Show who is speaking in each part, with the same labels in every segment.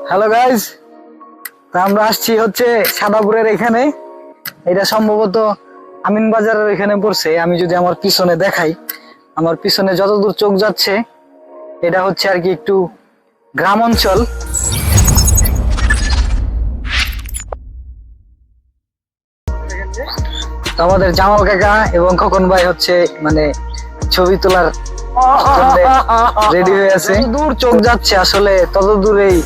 Speaker 1: Hello guys, আমরা আসছি হচ্ছে সাদাপুরের এখানে। এটা সম্ভবত আমিন বাজারের এখানে পড়ছে। আমি যদি আমার পিছনে দেখাই, আমার পিছনে যতদূর চোখ যাচ্ছে এটা হচ্ছে আর কি একটু গ্রাম অঞ্চল। তো আমাদের জামাল কাকা এবং খোকন ভাই হচ্ছে মানে ছবি তোলার রেডি হয়ে আছে। দূর চোখ যাচ্ছে আসলে তত দূরেই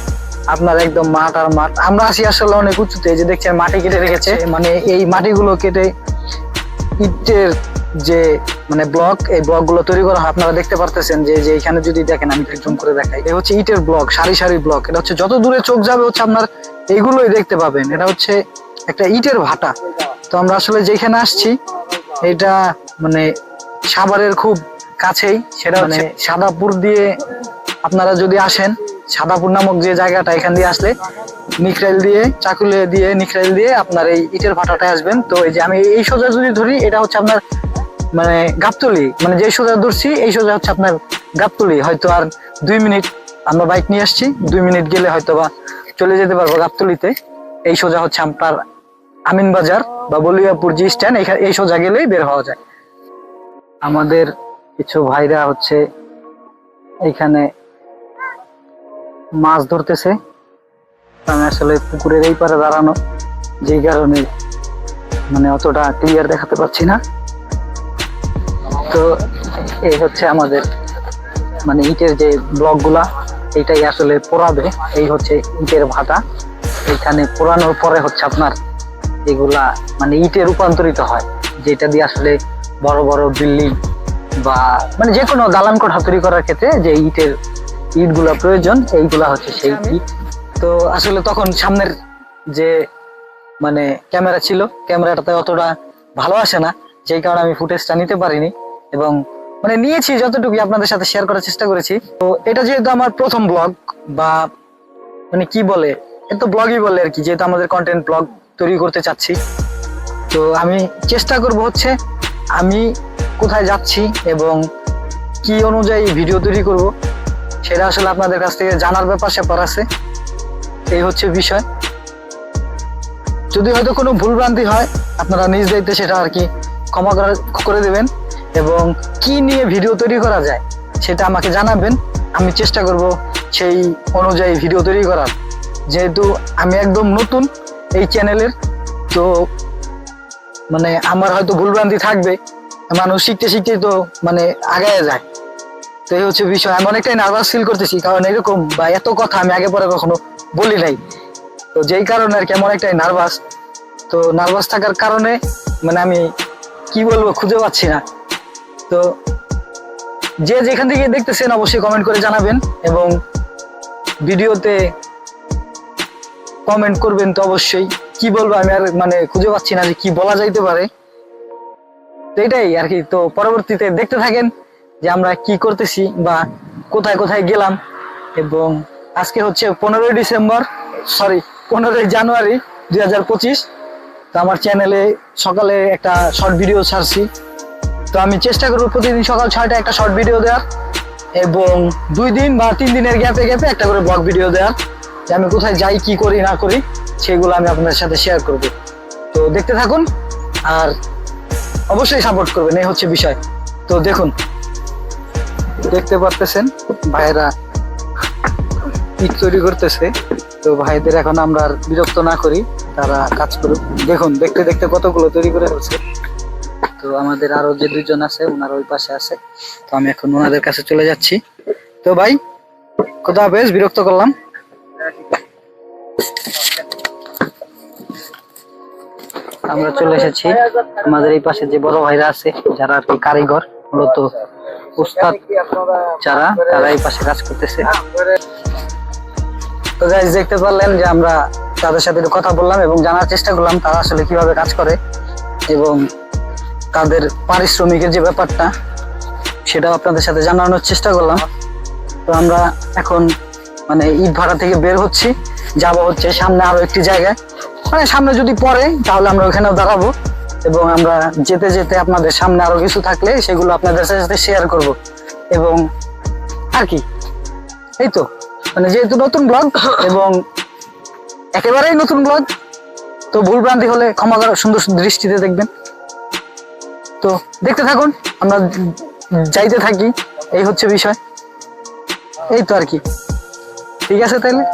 Speaker 1: আপনার একদম মাঠ আর মাঠ। আমরা আছি আসলে অনেক উঁচুতে, যে দেখছেন মাটি কেটে রেখেছে, মানে এই মাটিগুলো কেটে ইটের যে মানে ব্লক, এই ব্লক গুলো তৈরি করা হয়। আপনারা দেখতে পারতেছেন যে যে এখানে যদি দেখেন, আমি জুম করে দেখাই, এই হচ্ছে ইটের ব্লক, সারি সারি ব্লক। এটা হচ্ছে যত দূরে চোখ যাবে হচ্ছে আপনার এইগুলোই দেখতে পাবেন। এটা হচ্ছে একটা ইটের ভাটা। তো আমরা আসলে যেখানে আসছি এটা মানে সাভারের খুব কাছেই, সেটা মানে সাদাপুর দিয়ে আপনারা যদি আসেন, সাদাপুর নামক যে জায়গাটা, এখান দিয়ে আসলে নিকরাইল দিয়ে, চাকুলিয়া দিয়ে, নিকরাইল দিয়ে আপনার এই ইটের ভাটাটায় আসবেন। তো এই যে আমি এই সোজা যদি ধরি, এটা হচ্ছে আপনার মানে গাবতলি, মানে যে সোজা ধরছি এই সোজা হচ্ছে আপনার গাবতলি। হয়তো আর 2 মিনিট, আমরা বাইক নিয়ে আসছি, 2 মিনিট গেলে হয়তো বা চলে যেতে পারবো গাবতলিতে। এই সোজা হচ্ছে আপনার আমিন বাজার বা বলিয়াপুর যে স্ট্যান্ড, এই সোজা গেলেই বের হওয়া যায়। আমাদের কিছু ভাইরা হচ্ছে এখানে মাছ ধরতেছে। আমি আসলে পুকুরের এই পারে দাঁড়ানো, যেই কারণে মানে অতটা ক্লিয়ার দেখাতে পারছি না। তো এই হচ্ছে আমাদের মানে ইটের যে ব্লক গুলা, এইটাই আসলে পোড়াবে। এই হচ্ছে ইটের ভাটা। এইখানে পোড়ানোর পরে হচ্ছে আপনার এগুলা মানে ইটে রূপান্তরিত হয়, যেটা দিয়ে আসলে বড় বড় বিল্ডিং বা মানে যে কোনো দালান কোঠা তৈরি করার ক্ষেত্রে যে ইট গুলা প্রয়োজন, এইগুলা হচ্ছে সেই ইট। তো আসলে তখন সামনের যে মানে ক্যামেরা ছিল, ক্যামেরাটাতে অতটা ভালো আসে না, যেই কারণে আমি ফুটেজটা নিতে পারিনি, এবং মানে নিয়েছি যতটুকু আপনাদের সাথে শেয়ার করার চেষ্টা করেছি। তো এটা যেহেতু আমার প্রথম ব্লগ, বা মানে কি বলে, এটা তো ব্লগই বলে আর কি, যেহেতু আমাদের কন্টেন্ট ব্লগ তৈরি করতে চাচ্ছি। তো আমি চেষ্টা করব হচ্ছে আমি কোথায় যাচ্ছি এবং কি অনুযায়ী ভিডিও তৈরি করব, সেটা আসলে আপনাদের কাছ থেকে জানার ব্যাপার আছে। এই হচ্ছে বিষয়। যদি হয়তো কোনো ভুলভ্রান্তি হয়, আপনারা নিজ দায়িত্বে সেটা আর কি ক্ষমা করে দেবেন, এবং কি নিয়ে ভিডিও তৈরি করা যায় সেটা আমাকে জানাবেন। আমি চেষ্টা করব সেই অনুযায়ী ভিডিও তৈরি করার। যেহেতু আমি একদম নতুন এই চ্যানেলের, তো মানে আমার হয়তো ভুলভ্রান্তি থাকবে, মানুষ শিখতে শিখতেই তো মানে আগায় যায়। তো এই হচ্ছে বিষয়। আমি অনেকটাই নার্ভাস ফিল করতেছি, কারণ এরকম বা এত কথা আমি আগে পরে কখনো বলি নাই। তো যেই কারণে আর কি আমি অনেকটাই নার্ভাস। তো নার্ভাস থাকার কারণে মানে আমি কি বলবো খুঁজে পাচ্ছি না। তো যে যেখান থেকে দেখতেছেন অবশ্যই কমেন্ট করে জানাবেন, এবং ভিডিওতে কমেন্ট করবেন। তো অবশ্যই কি বলবো আমি আর মানে খুঁজে পাচ্ছি না যে কি বলা যাইতে পারে। তো এটাই আর কি। তো পরবর্তীতে দেখতে থাকেন যে আমরা কি করতেছি বা কোথায় কোথায় গেলাম। এবং আজকে হচ্ছে 15ই জানুয়ারি 2025। তো আমার চ্যানেলে সকালে একটা শর্ট ভিডিও ছাড়ছি। তো আমি চেষ্টা করবো প্রতিদিন সকাল 6টায় একটা শর্ট ভিডিও দেওয়ার, এবং 2 দিন বা 3 দিনের গ্যাপে গ্যাপে একটা করে ব্লগ ভিডিও দেওয়ার, যে আমি কোথায় যাই, কি করি না করি, সেগুলো আমি আপনাদের সাথে শেয়ার করব। তো দেখতে থাকুন আর অবশ্যই সাপোর্ট করবেন, এই হচ্ছে বিষয়। তো দেখুন, দেখতে পারতেছেন ভাইয়েরা ইট তৈরি করতেছে। তো ভাইদের এখন আমরা আর বিরক্ত না করি, তারা কাজ করুক। দেখুন, দেখতে দেখতে কতগুলো তৈরি করে ফেলছে। তো আমাদের আরো যে 2 জন আছে, ওনারা ওই পাশে আছে। তো আমি এখন ওনাদের কাছে চলে যাচ্ছি। তো ভাই, খোদা হাফেজ, বিরক্ত করলাম। আমরা চলে এসেছি। আমাদের এই পাশে যে বড় ভাইরা আছে, যারা আর কি কারিগর, মূলত উস্তাদ যারা, তারা এই পাশে কাজ করতেছে। তো গাইস, দেখতে পারলেন যে আমরা তাদের সাথে একটু কথা বললাম এবং জানার চেষ্টা করলাম তারা আসলে কিভাবে কাজ করে, এবং তাদের পারিশ্রমিকের যে ব্যাপারটা সেটাও আপনাদের সাথে জানানোর চেষ্টা করলাম। তো আমরা এখন মানে ইট ভাড়া থেকে বের হচ্ছি, যাব হচ্ছে সামনে আরো একটি জায়গায়। মানে সামনে যদি পড়ে তাহলে আমরা ওখানেও দাঁড়াবো, এবং আমরা যেতে যেতে আপনাদের সামনে আরো কিছু থাকলে সেগুলো আপনাদের সাথে শেয়ার করব। এবং আর কি, এই তো মানে যেহেতু নতুন ব্লগ এবং একেবারেই নতুন ব্লগ, তো ভুলভ্রান্তি হলে ক্ষমা করে সুন্দর দৃষ্টিতে দেখবেন। তো দেখতে থাকুন, আমরা যাইতে থাকি, এই হচ্ছে বিষয়। এই তো আর কি, ঠিক আছে তাইলে।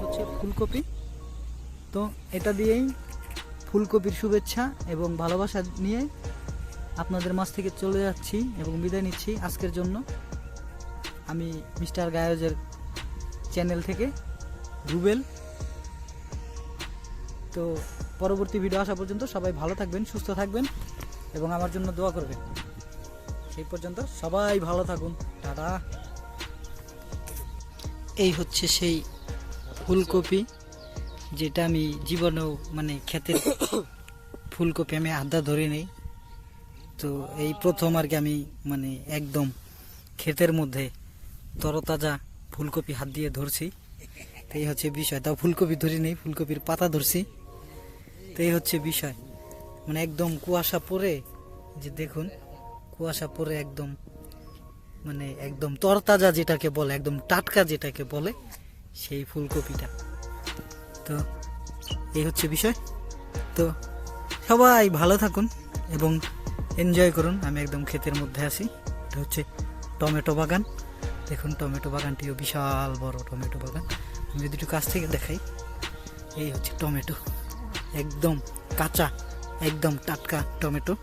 Speaker 1: হচ্ছে ফুলকপি, তো এটা দিয়েই ফুলকপির শুভেচ্ছা এবং ভালোবাসা নিয়ে আপনাদের মাঝ থেকে চলে যাচ্ছি এবং বিদায় নিচ্ছি আজকের জন্য। আমি মিস্টার গায়োজের চ্যানেল থেকে রুবেল। তো পরবর্তী ভিডিও আসা পর্যন্ত সবাই ভালো থাকবেন, সুস্থ থাকবেন এবং আমার জন্য দোয়া করবেন। সেই পর্যন্ত সবাই ভালো থাকুন, টাটা। এই হচ্ছে সেই ফুলকপি যেটা আমি জীবনেও মানে ক্ষেতের ফুলকপি আমি আধা ধরে নেই। তো এই প্রথম আর কি আমি মানে একদম ক্ষেতের মধ্যে তরতাজা ফুলকপি হাত দিয়ে ধরছি। তো এই হচ্ছে বিষয়, তাও ফুলকপি ধরি নেই, ফুলকপির পাতা ধরছি। তো এই হচ্ছে বিষয়, মানে একদম কুয়াশা পড়ে, যে দেখুন কুয়াশা পড়ে একদম মানে একদম তরতাজা যেটাকে বলে, একদম টাটকা যেটাকে বলে, সেই ফুলকপিটা। তো এই হচ্ছে বিষয়। তো সবাই ভালো থাকুন এবং এনজয় করুন। আমি একদম ক্ষেতের মধ্যে আছি। এটা হচ্ছে টমেটো বাগান, দেখুন টমেটো বাগানটিও বিশাল বড় টমেটো বাগান। আমি যদি একটু কাছ থেকে দেখাই, এই হচ্ছে টমেটো, একদম কাঁচা, একদম টাটকা টমেটো।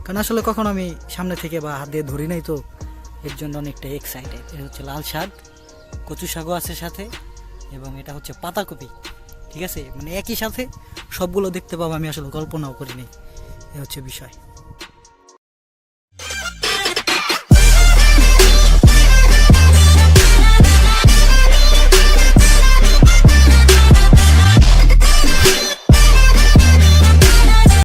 Speaker 1: কারণ আসলে কখন আমি সামনে থেকে বা হাত দিয়ে ধরি নাই, তো এর জন্য অনেকটা এক্সাইটেড। এটা হচ্ছে লাল শাক, কচু শাকও আছে সাথে, এবং এটা হচ্ছে পাতাকপি। ঠিক আছে, মানে একই সাথে সবগুলো দেখতে পাবো, আমি আসলে কল্পনাও করিনি। এ হচ্ছে বিষয়।